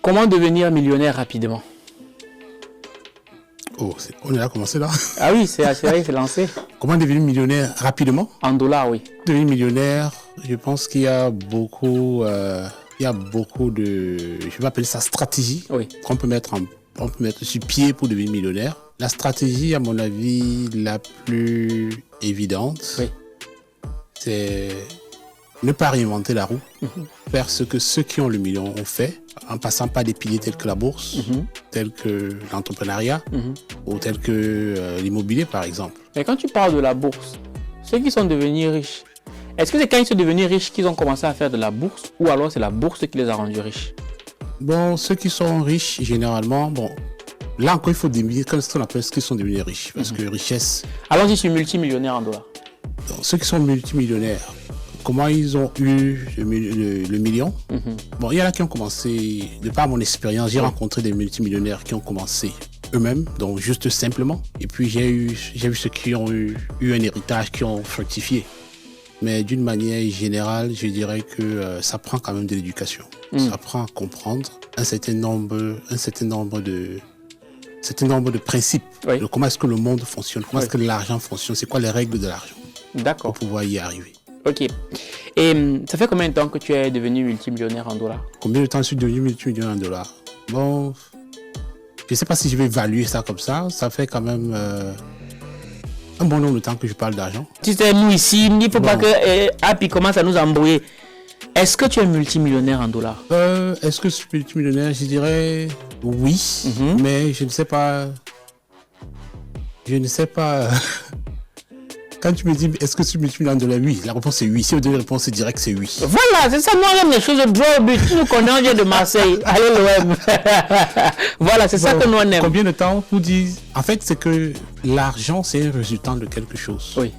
Comment devenir millionnaire rapidement? Oh, on est là, commencé là. Ah oui, c'est vrai, c'est lancé. Comment devenir millionnaire rapidement? En dollars, oui. Devenir millionnaire, je pense qu'il y a beaucoup, de, je vais appeler ça stratégie, Oui. qu'on peut mettre sur pied pour devenir millionnaire. La stratégie, à mon avis, la plus évidente, Oui. c'est ne pas réinventer la roue, faire ce que ceux qui ont le million ont fait, en passant par des piliers tels que la bourse, tels que l'entrepreneuriat, ou tels que l'immobilier, par exemple. Mais quand tu parles de la bourse, ceux qui sont devenus riches, est-ce que c'est quand ils sont devenus riches qu'ils ont commencé à faire de la bourse, ou alors c'est la bourse qui les a rendus riches? Bon, ceux qui sont riches, généralement, bon, là encore, il faut définir ce qu'on appelle ceux qui sont devenus riches, parce que richesse... Allons-y sur multimillionnaire en dollars. Donc, ceux qui sont multimillionnaires, comment ils ont eu le million? Bon, il y en a qui ont commencé, de par mon expérience, j'ai rencontré des multimillionnaires qui ont commencé eux-mêmes, donc juste simplement. Et puis j'ai vu ceux qui ont eu un héritage, qui ont fructifié. Mais d'une manière générale, je dirais que ça prend quand même de l'éducation. Ça prend à comprendre un certain nombre de principes. Oui. De comment est-ce que le monde fonctionne, comment est-ce que l'argent fonctionne, c'est quoi les règles de l'argent. D'accord. Pour pouvoir y arriver. Ok. Et ça fait combien de temps que tu es devenu multimillionnaire en dollars? Combien de temps je suis devenu multimillionnaire en dollars? Bon, je ne sais pas si je vais évaluer ça comme ça. Ça fait quand même un bon nombre de temps que je parle d'argent. Tu sais, nous ici, il ne faut pas que Happy commence à nous embrouiller. Est-ce que tu es multimillionnaire en dollars? Est-ce que je suis multimillionnaire? Je dirais oui, mais je ne sais pas. Je ne sais pas. Quand tu me dis est-ce que je suis multimillionnaire en dollars? Oui, la réponse est oui. Si on donne la réponse, c'est direct, c'est oui. Voilà, c'est ça. Moi, j'aime les choses droit au but. Tu nous connais, on vient de Marseille. Allez, l'OM. Voilà, c'est ça que nous on aime. Combien de temps pour dire? En fait, c'est que l'argent, c'est un résultat de quelque chose. Oui.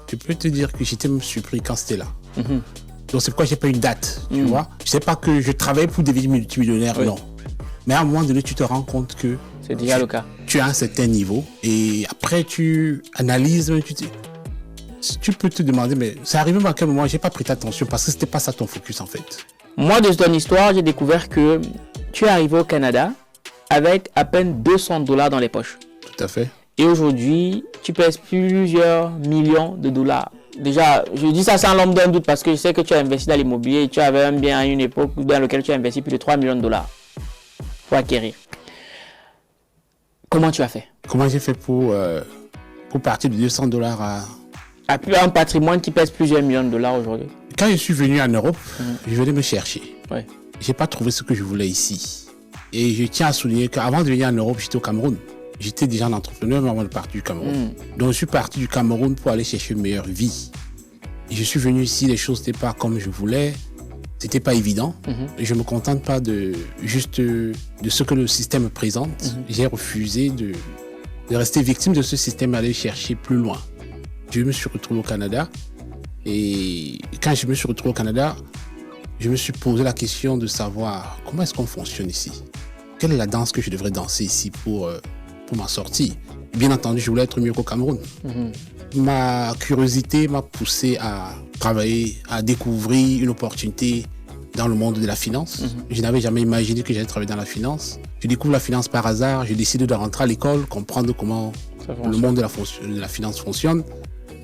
Je peux te dire que j'étais même surpris quand c'était là. Donc c'est pourquoi j'ai pas une date, tu vois. Je sais pas que je travaille pour devenir multimillionnaire, non. Mais à un moment donné, tu te rends compte que c'est déjà le cas. Tu as un certain niveau et après tu analyses, tu peux te demander, mais c'est arrivé à quel moment j'ai pas prêté attention parce que c'était pas ça ton focus en fait. Moi, de ton histoire, j'ai découvert que tu es arrivé au Canada avec à peine $200 dans les poches. Tout à fait. Et aujourd'hui, tu pèses plusieurs millions de dollars. Déjà, je dis ça sans l'ombre d'un doute parce que je sais que tu as investi dans l'immobilier et tu avais un bien à une époque dans lequel tu as investi plus de $3 millions pour acquérir. Comment tu as fait? Comment j'ai fait pour partir de $200 à un patrimoine qui pèse plusieurs millions de dollars aujourd'hui? Quand je suis venu en Europe, je venais me chercher. Ouais. Je n'ai pas trouvé ce que je voulais ici. Et je tiens à souligner qu'avant de venir en Europe, j'étais au Cameroun. J'étais déjà un entrepreneur mais avant de partir du Cameroun. Donc je suis parti du Cameroun pour aller chercher une meilleure vie. Et je suis venu ici, les choses n'étaient pas comme je voulais. C'était pas évident. Et je ne me contente pas de ce que le système me présente. J'ai refusé de rester victime de ce système et aller chercher plus loin. Je me suis retrouvé au Canada. Et quand je me suis retrouvé au Canada, je me suis posé la question de savoir comment est-ce qu'on fonctionne ici. Quelle est la danse que je devrais danser ici pour m'en sortir. Bien entendu, je voulais être mieux qu'au Cameroun. Ma curiosité m'a poussé à travailler, à découvrir une opportunité dans le monde de la finance. Je n'avais jamais imaginé que j'allais travailler dans la finance. Je découvre la finance par hasard. Je décide de rentrer à l'école, comprendre comment le monde de la finance fonctionne.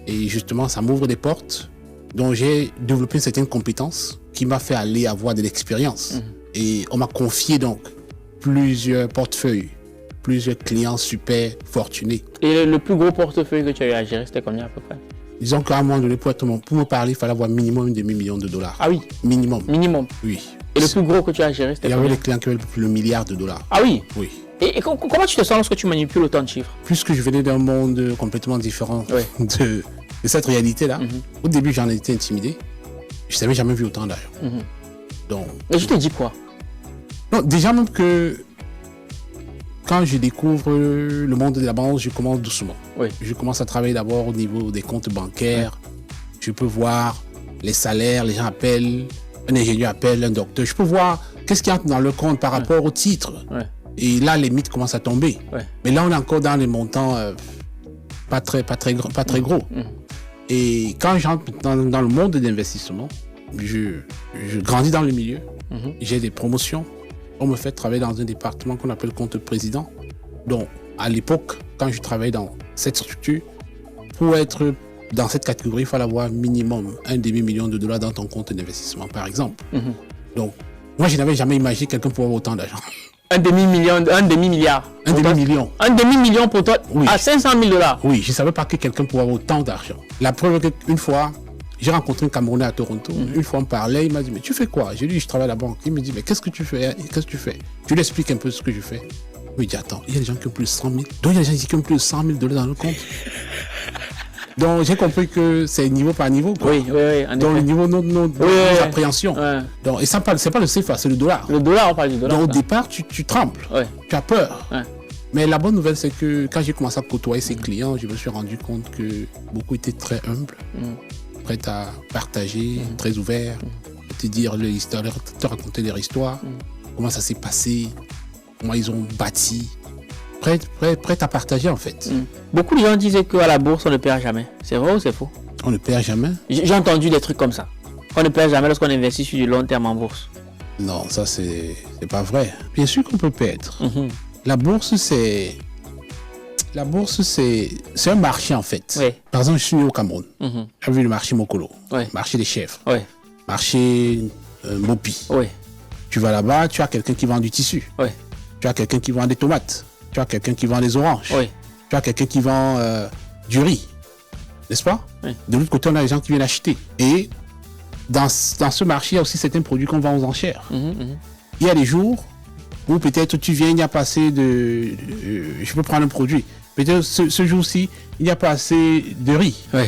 Et justement, ça m'ouvre des portes dont j'ai développé une certaine compétence qui m'a fait aller avoir de l'expérience. Et on m'a confié donc plusieurs portefeuilles, plusieurs clients super fortunés. Et le plus gros portefeuille que tu as eu à gérer, c'était combien à peu près? Disons qu'à un moment donné, pour me parler, il fallait avoir minimum un demi-million de dollars. Ah oui? Minimum. Minimum? Oui. Et le plus gros que tu as géré, c'était combien? Il y avait les clients qui avaient plus de $1 milliard. Ah oui? Oui. Et comment tu te sens lorsque tu manipules autant de chiffres? Puisque je venais d'un monde complètement différent de cette réalité-là, au début, j'en étais intimidé. Je n'avais jamais vu autant d'argent. Donc. Mais je te dis quoi? Non, déjà même que quand je découvre le monde de la banque, je commence doucement. Oui. Je commence à travailler d'abord au niveau des comptes bancaires. Je peux voir les salaires, les gens appellent, un ingénieur appelle, un docteur. Je peux voir qu'est-ce qui entre dans le compte par rapport au titre. Et là, les mythes commencent à tomber. Mais là, on est encore dans les montants pas très gros. Et quand j'entre dans le monde de l'investissement, je grandis dans le milieu. J'ai des promotions. on me fait travailler dans un département qu'on appelle compte président. Donc, à l'époque, quand je travaillais dans cette structure, pour être dans cette catégorie, il fallait avoir minimum $500 000 dans ton compte d'investissement, par exemple. Donc, moi, je n'avais jamais imaginé quelqu'un pour avoir autant d'argent. Un demi-milliard. Un demi-million. Un demi-million pour toi, Oui. à $500 000. Oui, je ne savais pas que quelqu'un pouvait avoir autant d'argent. La preuve est qu'une fois, j'ai rencontré un Camerounais à Toronto. Une fois, on parlait, il m'a dit, mais tu fais quoi? J'ai dit, je travaille à la banque. Il me dit, mais qu'est-ce que tu fais? Qu'est-ce que tu fais? Je lui explique un peu ce que je fais. Il me dit, attends, il y a des gens qui ont plus de 100 000. Donc, il y a des gens qui ont plus de $100 000 dans le compte. Donc, j'ai compris que c'est niveau par niveau. Quoi. Oui. Donc, le niveau de nos appréhensions. Ouais. Donc, et ça, c'est pas le CFA, c'est le dollar. Le dollar, on parle du dollar. Donc, au départ, tu trembles. Ouais. Tu as peur. Ouais. Mais la bonne nouvelle, c'est que quand j'ai commencé à côtoyer ces clients, je me suis rendu compte que beaucoup étaient très humbles, prêts à partager, très ouverts, te dire leur histoire, te raconter leur histoire, comment ça s'est passé, comment ils ont bâti, prêts à partager en fait. Beaucoup de gens disaient qu'à la bourse, on ne perd jamais. C'est vrai ou c'est faux? On ne perd jamais. J'ai entendu des trucs comme ça. On ne perd jamais lorsqu'on investit sur du long terme en bourse. Non, ça c'est pas vrai. Bien sûr qu'on peut perdre. La bourse, c'est un marché en fait. Oui. Par exemple, je suis au Cameroun. J'ai vu le marché Mokolo, Oui. marché des chèvres, Oui. marché Mopi. Oui. Tu vas là-bas, tu as quelqu'un qui vend du tissu. Oui. Tu as quelqu'un qui vend des tomates. Tu as quelqu'un qui vend des oranges. Oui. Tu as quelqu'un qui vend du riz. N'est-ce pas? Oui. De l'autre côté, on a les gens qui viennent acheter. Et dans ce marché, il y a aussi certains produits qu'on vend aux enchères. Il y a des jours où peut-être tu viens, il n'y a pas assez de... je peux prendre un produit. Peut-être ce jour-ci, il n'y a pas assez de riz. Oui.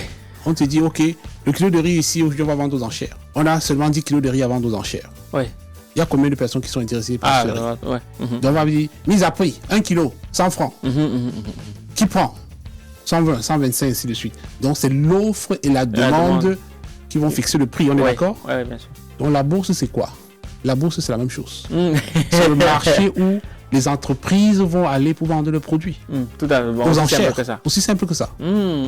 On te dit, OK, le kilo de riz ici, aujourd'hui, on va vendre aux enchères. On a seulement 10 kilos de riz à vendre aux enchères. Oui. Il y a combien de personnes qui sont intéressées par ce riz? Ouais. Donc, on va dire, mise à prix, 1 kilo, 100 francs. Qui prend 120, 125, ainsi de suite. Donc, c'est l'offre et la demande qui vont fixer le prix. On est d'accord? Oui, bien sûr. Donc, la bourse, c'est quoi? La bourse, c'est la même chose. C'est le marché où les entreprises vont aller pour vendre le produit. Tout à fait. Bon, aux aussi enchères. simple que ça. Aussi simple que ça.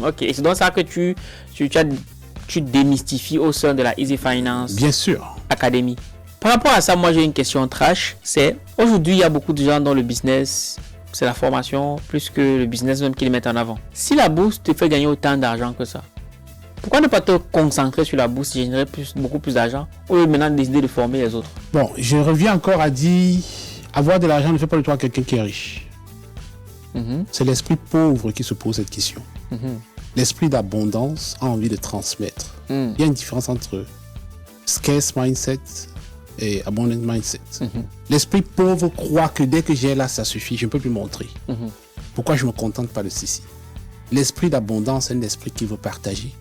Ok. Et c'est donc ça que tu démystifies au sein de la Easy Finance Bien sûr. Academy. Par rapport à ça, moi j'ai une question trash. C'est aujourd'hui, il y a beaucoup de gens dans le business, c'est la formation plus que le business même qu'ils mettent en avant. Si la bourse te fait gagner autant d'argent que ça, pourquoi ne pas te concentrer sur la bourse et générer beaucoup plus d'argent au lieu maintenant de décider de former les autres? Bon, je reviens encore à dire, avoir de l'argent ne fait pas de toi quelqu'un qui est riche. C'est l'esprit pauvre qui se pose cette question. L'esprit d'abondance a envie de transmettre. Il y a une différence entre scarce mindset et abundant mindset. L'esprit pauvre croit que dès que j'ai là, ça suffit, je ne peux plus montrer. Pourquoi je ne me contente pas de ceci? L'esprit d'abondance est un esprit qui veut partager,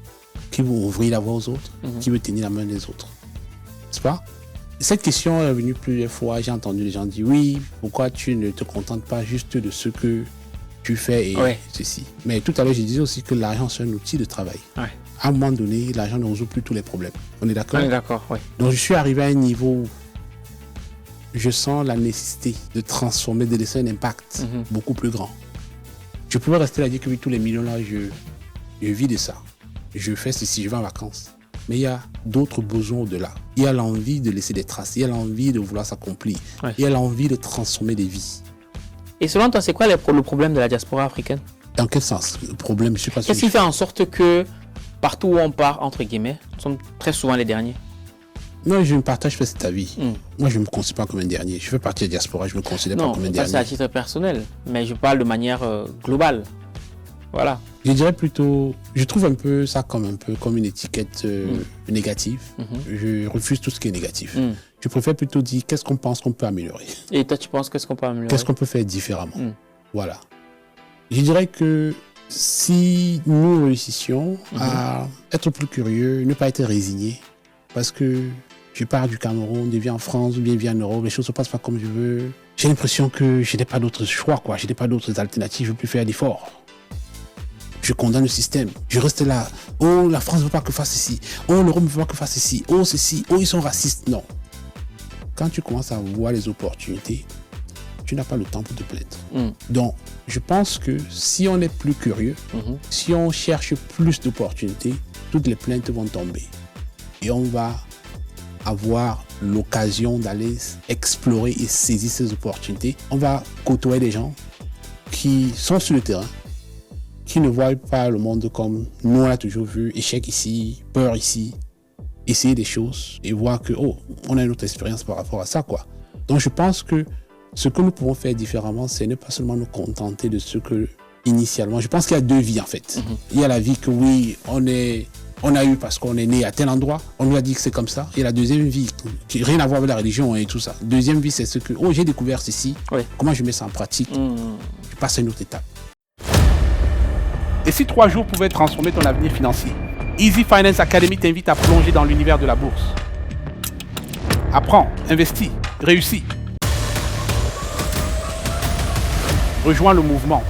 qui veut ouvrir la voie aux autres, qui veut tenir la main des autres. N'est-ce pas? Cette question est venue plusieurs fois. J'ai entendu les gens dire, oui, pourquoi tu ne te contentes pas juste de ce que tu fais et ceci. Mais tout à l'heure, je disais aussi que l'argent, c'est un outil de travail. À un moment donné, l'argent ne résout plus tous les problèmes. On est d'accord? On est d'accord, oui. Donc, je suis arrivé à un niveau où je sens la nécessité de transformer, de laisser un impact beaucoup plus grand. Je pouvais rester là et dire que oui, tous les millions là, je vis de ça. Je fais ceci, je vais en vacances. Mais il y a d'autres besoins au-delà. Il y a l'envie de laisser des traces. Il y a l'envie de vouloir s'accomplir. Il y a l'envie de transformer des vies. Et selon toi, c'est quoi le problème de la diaspora africaine? Dans quel sens? Le problème, je ne sais pas. Qu'est-ce qui fait en sorte que partout où on part, entre guillemets, nous sommes très souvent les derniers? Non, je ne partage pas cet avis. Moi, je ne me considère pas comme un dernier. Je fais partie de la diaspora, je ne me considère pas comme un dernier. Non, ça c'est à titre personnel. Mais je parle de manière globale. Voilà. Je dirais plutôt, je trouve un peu ça comme une étiquette négative. Je refuse tout ce qui est négatif. Je préfère plutôt dire qu'est-ce qu'on pense qu'on peut améliorer. Et toi, tu penses qu'est-ce qu'on peut améliorer? Qu'est-ce qu'on peut faire différemment? Voilà. Je dirais que si nous réussissions à être plus curieux, ne pas être résignés, parce que je pars du Cameroun, je viens en France, ou bien je viens en Europe, les choses ne se passent pas comme je veux. J'ai l'impression que je n'ai pas d'autres choix, quoi. Je n'ai pas d'autres alternatives, je ne veux plus faire d'efforts. Je condamne le système. Je reste là. Oh, la France ne veut pas que je fasse ceci. Oh, l'Europe ne veut pas que je fasse ceci. Oh, ceci. Oh, ils sont racistes. Non. Quand tu commences à voir les opportunités, tu n'as pas le temps pour te plaindre. Donc, je pense que si on est plus curieux, si on cherche plus d'opportunités, toutes les plaintes vont tomber. Et on va avoir l'occasion d'aller explorer et saisir ces opportunités, on va côtoyer des gens qui sont sur le terrain, qui ne voient pas le monde comme nous on a toujours vu, échec ici, peur ici, essayer des choses et voir que, oh, on a une autre expérience par rapport à ça, quoi. Donc je pense que ce que nous pouvons faire différemment, c'est ne pas seulement nous contenter de ce que, initialement, je pense qu'il y a deux vies en fait. Il y a la vie que oui, on a eu parce qu'on est né à tel endroit, on nous a dit que c'est comme ça. Et la deuxième vie, qui n'a rien à voir avec la religion et tout ça. Deuxième vie, c'est ce que, oh, j'ai découvert ceci, comment je mets ça en pratique, je passe à une autre étape. Et si 3 jours pouvaient transformer ton avenir financier? Easy Finance Academy t'invite à plonger dans l'univers de la bourse. Apprends, investis, réussis. Rejoins le mouvement.